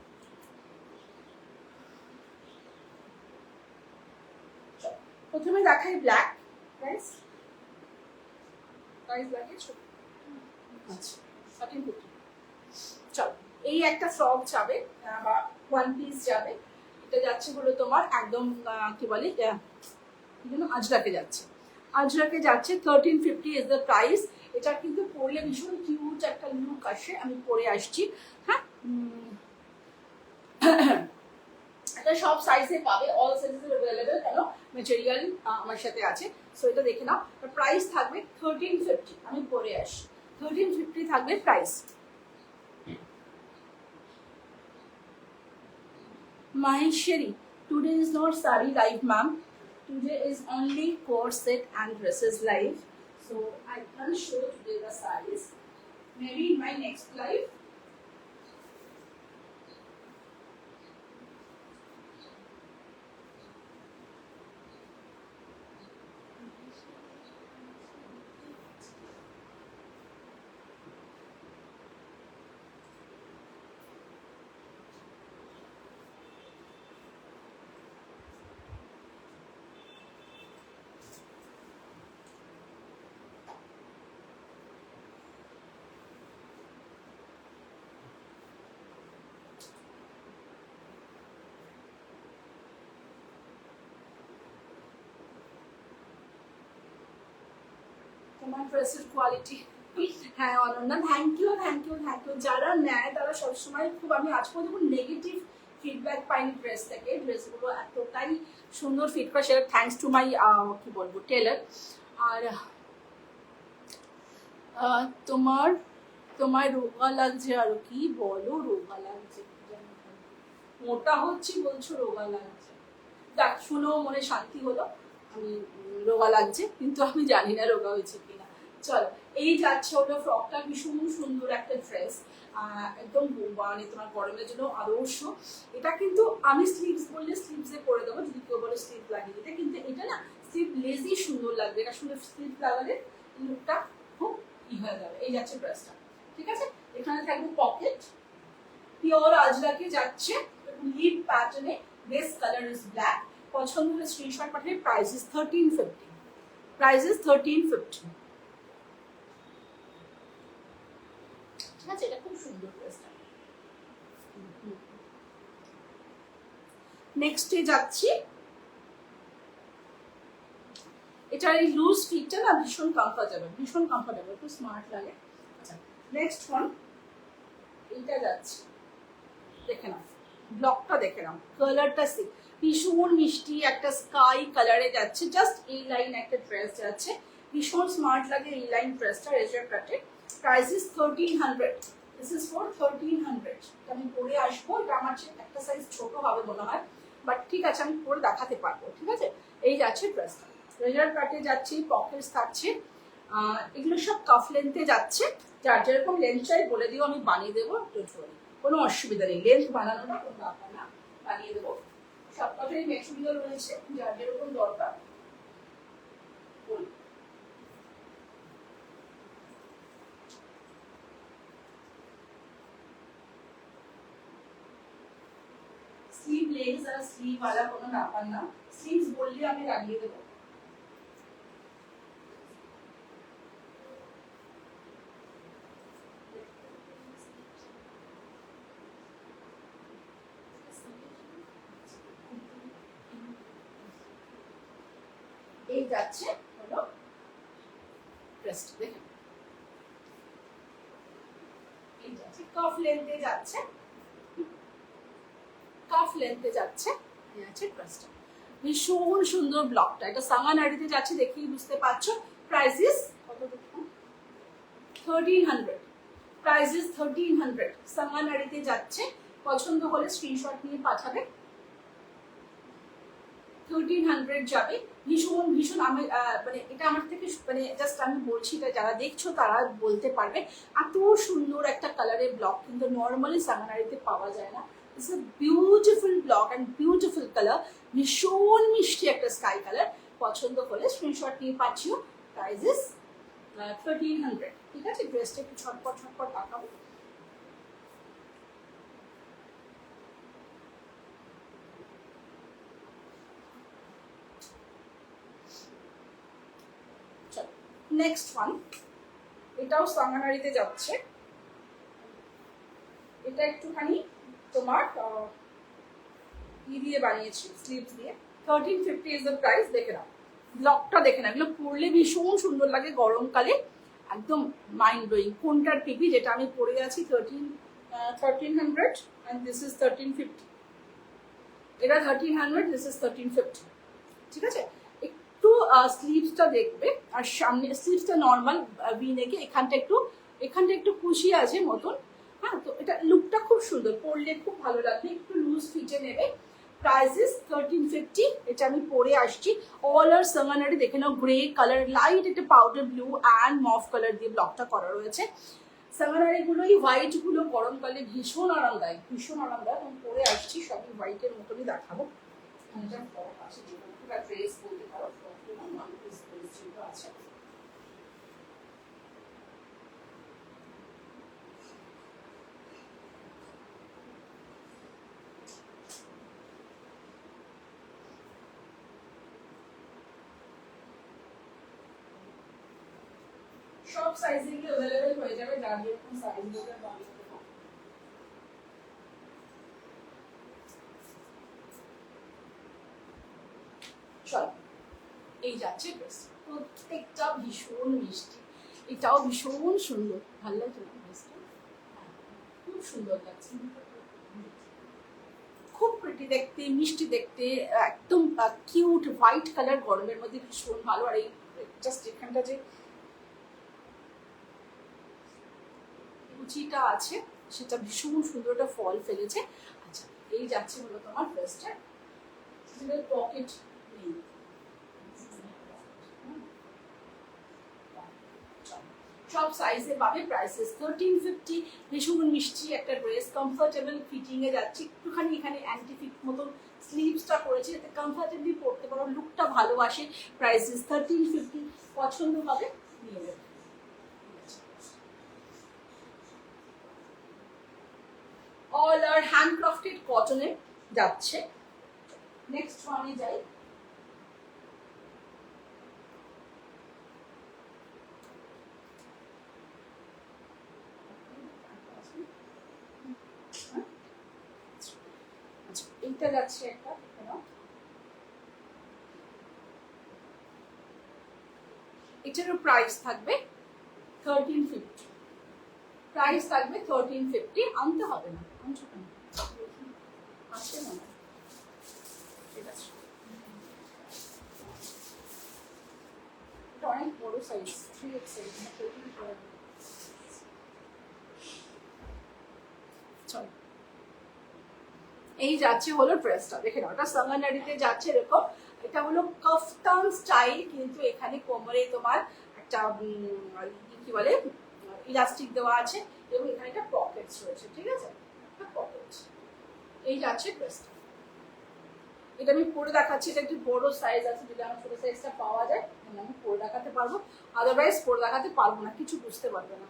প্রথমে দেখাই ব্ল্যাক প্রাইস, প্রাইস লাগিয়েছো? আচ্ছা 1350। চল, এই একটা ফ্রক যাবে বা ওয়ান পিস যাবে, এটা যাচ্ছে হলো তোমার একদম কি বলে আজরাকে যাচ্ছে, আজরাকে যাচ্ছে 1350 ইজ দ্য প্রাইস। এটা কিন্তু পরলে ভীষণ কিউট একটা লুক আসে, আমি পরে আসছি। হ্যাঁ, এটা সব সাইজে পাবে, অল সাইজেস অ্যাভেলেবেল, কেন ম্যাটেরিয়াল আমার সাথে আছে। সো এটা দেখে নাও, প্রাইস থাকবে 1350, আমি পরে আসি, 1350 থাকবে price. Maheshwari, today is not sari live, ma'am. Today is only core set and dresses live. So I can't show today the saris. Maybe in my next live. তোমার ড্রেসের কোয়ালিটি, হ্যাঁ Ananya, thank you thank you thank you. যারা নেয় তারা সবসময় খুব, আমি আজ পর্যন্ত নেগেটিভ ফিডব্যাক পাইনি ড্রেস থেকে, ড্রেসগুলো এতটাই সুন্দর ফিট করে, সেটা থ্যাংকস টু মাই কি বলবো টেলার। আর তোমার তোমায় রোগা লাগছে, আর কি বলো রোগা লাগছে, মোটা হচ্ছি বলছো রোগা লাগছে, দেখ শুনো মনে শান্তি হলো, আমি রোগা লাগছে, কিন্তু আমি জানি না রোগা হয়েছে কিনা। চলো, এই যাচ্ছে হলো ফ্রকটা, ভীষণ সুন্দর একটা ড্রেস, একদম মানে তোমার গরমের জন্য আদর্শ। এটা কিন্তু আমি স্লিভস বললে স্লিভসে পরে দেবো, যদি কেউ বলো স্লিভ লাগিয়ে দিতে, কিন্তু এটা না স্লিভ লেসই সুন্দর লাগবে, এটা সুন্দর স্লিভ লাগালে লুকটা খুব হয়ে যাবে। এই যাচ্ছে ড্রেসটা, ঠিক আছে? এখানে থাকবে পকেট, পিওর আজরাকে যাচ্ছে, লিভ প্যাটার্নে, বেস কালার ইজ ব্ল্যাক। পছন্দ হলে স্ক্রিনশট পাঠিয়ে, প্রাইস ইজ 1350, প্রাইস ইজ 1350, ঠিক আছে? এটা খুব সুন্দর ড্রেসটা। নেক্সটে যাচ্ছি, এটার এই লুজ ফিটটা না ভীষণ কমফোর্টেবল, ভীষণ কমফোর্টেবল, খুব স্মার্ট লাগে। আচ্ছা, নেক্সট ওয়ান, এইটা যাচ্ছে, দেখে নাও ব্লকটা, দেখে নাও কালারটা, সি ভীষণ মিষ্টি একটা স্কাই কালারে যাচ্ছে, জাস্ট এই লাইন একটা ড্রেস যাচ্ছে, ভীষণ স্মার্ট লাগে এই লাইন ড্রেসটা, রেজার কাটে। Price is 1300, this is for 1300। আমি পরে আসবো, এটা আমার একটা সাইজ ছোট হবে মনে হয়, বাট ঠিক আছে আমি পরে দেখাতে পারবো, ঠিক আছে? এই যাচ্ছে ড্রেসটা, রেজার কাটে যাচ্ছে, পকেটস থাকছে, এগুলো সব কাফ লেন্থে যাচ্ছে, যার যেরকম লেন্থ চাই বলে দিও, আমি বানিয়ে দেবো, কোনো অসুবিধা নেই, লেন্থ বানানোটা কোনো ব্যাপার না, বানিয়ে দেবো। সবকটাই মেটেরিয়াল রয়েছে, যার যেরকম দরকার স্লিভ লেস আর স্লিভ ওয়ালা কোনো ব্যাপার না, স্লিভস বললে আমি লাগিয়ে দেবো। এই যাচ্ছে হলো ড্রেসটা, দেখেন এই যাচ্ছে কাফ লেন্থে যাচ্ছে, কাফ লেন্থে যাচ্ছে, এই আছে ড্রেসটা, ভীষণ সুন্দর ব্লকটা, এটা সামানারিতে যাচ্ছে, দেখেই বুঝতে পারছো। প্রাইস ইজ কত দেখুন, 1300, প্রাইস ইজ 1300, সামানারিতে যাচ্ছে, পছন্দ হলে স্ক্রিনশট নিয়ে পাঠাবে, 1300 যাবে। ভীষণ ভীষণ আমি মানে এটা আমার থেকে মানে জাস্ট আমি বলছি, এটা যারা দেখছো তারা বলতে পারবে এত সুন্দর একটা কালারের ব্লক কিন্তু নর্মালি সাঙ্গানারিতে পাওয়া যায় না। It's a beautiful block and beautiful colour, ভীষণ মিষ্টি একটা স্কাই কালার। পছন্দ হলে স্ক্রিনশট নিয়ে পাচ্ছিও। Price is 1300। ঠিক আছে, ড্রেসটা একটু ছটপট ছটপট দেখাবো। নেক্সট ওয়ান, এটাও সাঙ্গানারিতে যাচ্ছে। এটা একটুখানি তোমার দিয়ে বানিয়েছি, স্লিভস দিয়ে। 1350 ইজ দ্য প্রাইস। দেখে নাও ব্লকটা, দেখে নাও, এগুলো পরলে ভীষণ সুন্দর লাগে গরমকালে, একদম মাইন্ড ব্লোয়িং। কোনটার পিপি, যেটা আমি পরে আছি 1300 অ্যান্ড দিস ইজ 1350। এটা 1300, দিস ইজ 1350। ঠিক আছে, একটু স্লিভসটা দেখবে, আর সামনে স্লিভসটা নর্মাল ভি নেকে, এখানটা একটু কুশি আছে মতন। হ্যাঁ, তো এটা লুকটা খুব সুন্দর, পরলে খুব ভালো লাগবে। একটু লুজ ফিটে নেবে। Price is 1350। এটা আমি পরে আসছি। অল আর সাঙ্গানারি দেখে নাও, গ্রে কালার, লাইট একটা পাউডার ব্লু অ্যান্ড মফ কালার দিয়ে ব্লকটা করা রয়েছে। সাঙ্গানারি গুলো, এই হোয়াইট গুলো গরমকালে ভীষণ আরামদায়ক, ভীষণ আরামদায়ক। আমি পরে আসছি, সবই হোয়াইটের মতনই দেখাবো। ড্রেস বলতে পারো, আছে। সব সাইজিং अवेलेबल হয়ে যাবে, যার যেরকম সাইজ দরকার বানিয়ে দেবো। চলো, এই যাচ্ছে ড্রেস, প্রত্যেকটা ভীষণ মিষ্টি, এটাও ভীষণ সুন্দর। ভালো লাগছে না ড্রেসটা? খুব সুন্দর লাগছে, খুব প্রিটি দেখতে, মিষ্টি দেখতে, একদম কিউট হোয়াইট কালার, গরমের মধ্যে ভীষণ ভালো। আর এই জাস্ট এখানটা যে কুচিটা আছে সেটা ভীষণ সুন্দর একটা ফল ফেলেছে। আচ্ছা, এই যাচ্ছে হলো তোমার ড্রেসটা, পকেট নেই। সব সাইজে পাবে। প্রাইসেস 1350। ভীষণ মিষ্টি একটা ড্রেস, কমফোর্টেবল ফিটিং এ যাচ্ছে। একটুখানি এখানে অ্যান্টি ফিট মতো স্লিভসটা করেছে, যাতে কমফোর্টেবলি পরতে পারো, লুকটা ভালো আসে। প্রাইসেস 1350। পছন্দ হবে নিয়ে নেবে। অল আর হ্যান্ডক্রাফটেড কটনে যাচ্ছে। নেক্সট ওয়ানে যাই। এইটা যাচ্ছে একটা, এটারও প্রাইস থাকবে 1350। প্রাইস থাকবে 1350। আনতে হবে না, আনছো কেন? আসছে না, ঠিক আছে। এটা অনেক বড় সাইজ, 3XL। চলো, এই যাচ্ছে হলো ড্রেসটা, দেখে নাও। এটা সাঙ্গানারিতে যাচ্ছে এরকম। এটা হলো কাফতান স্টাইল, কিন্তু এখানে কোমরে তোমার একটা কি বলে ইলাস্টিক দেওয়া আছে, এবং এখানে একটা পকেটস রয়েছে। ঠিক আছে, একটা পকেট। এই যাচ্ছে ড্রেসটা। এটা আমি পরে দেখাচ্ছি, এটা একটু বড় সাইজ আছে, যদি আমার ছোট সাইজটা পাওয়া যায় আমি পরে দেখাতে পারবো, আদারওয়াইজ পরে দেখাতে পারবো না, কিছু বুঝতে পারবে না।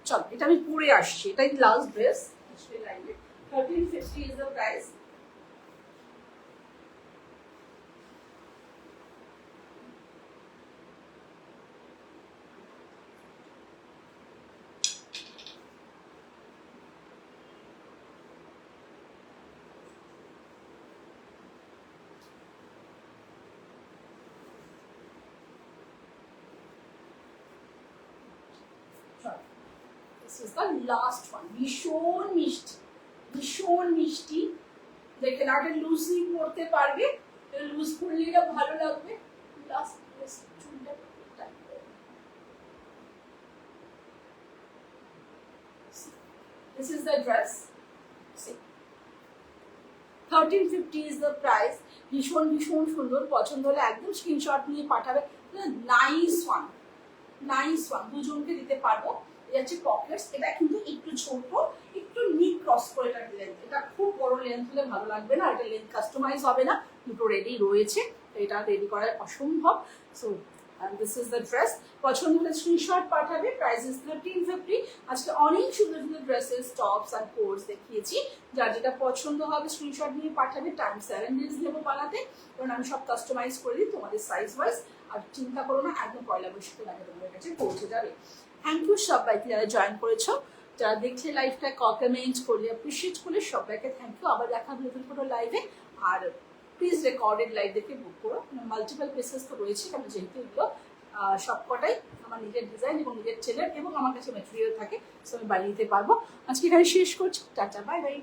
চলো, এটা আমি পরে আসছি। এটাই last dress. 1350 is the price. This is the last one. ভীষণ মিষ্টি, ভীষণ মিষ্টি। দেখেন, আর লুজ স্লিভ পরতে পারবে, লুজ পরলে এটা ভালো লাগবে। লাস্ট চুলটা this is the dress, 1350 is the price. ভীষণ ভীষণ সুন্দর, পছন্দ হলে একদম স্ক্রিনশট নিয়ে পাঠাবে। নাইস ওয়ান, নাইস ওয়ান, দুজনকে দিতে পারবো। এটা হচ্ছে পকেটস, এটা কিন্তু একটু ছোট, একটু নি ক্রস করে এটা লেন্থ, এটা খুব বড় লেন্থ হলে ভালো লাগবে না, এটা লেন্থ কাস্টমাইজ হবে না, দুটো রেডি রয়েছে, এটা রেডি করা অসম্ভব। So this is the dress, পছন্দ হলে স্ক্রিনশট পাঠাবে। Price is 1350। আজকে অনেক সুন্দর সুন্দর ড্রেসেস, টপস আর কোটস দেখিয়েছি, যার যেটা পছন্দ হবে স্ক্রিনশট নিয়ে পাঠাবে। টাইম 7 days নেবো বানাতে, কারণ আমি সব কাস্টমাইজ করে দিই তোমাদের সাইজ ওয়াইজ। আর চিন্তা করো না, একদম পয়লা বৈশাখের আগে তোমাদের কাছে পৌঁছে যাবে। থ্যাংক ইউ সবাইকে যারা জয়েন করেছো, যারা দেখলে লাইভটা কমেন্ট করলে, অ্যাপ্রিসিয়েট করলে, সবাইকে থ্যাংক ইউ। আবার দেখা হবে নতুন কোনো লাইভে। আর প্লিজ রেকর্ডেড লাইভ দেখে বুক করো, মাল্টিপল পিসেস তো রয়েছে, কারণ যেহেতু এগুলো সবকটাই আমার নিজের ডিজাইন এবং নিজের ছেলের, এবং আমার কাছে ম্যাটেরিয়াল থাকে, সো আমি বানিয়ে দিতে পারবো। আজকে এখানে শেষ করছি, টাটা, বাই বাই।